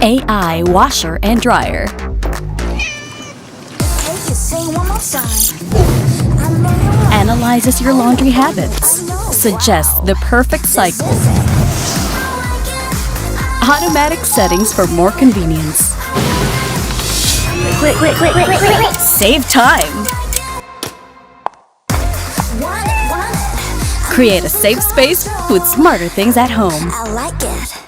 AI washer and dryer. Analyzes your laundry habits. Suggests the perfect cycle. Automatic settings for more convenience. Save time. Create a safe space with smarter things at home. I like it.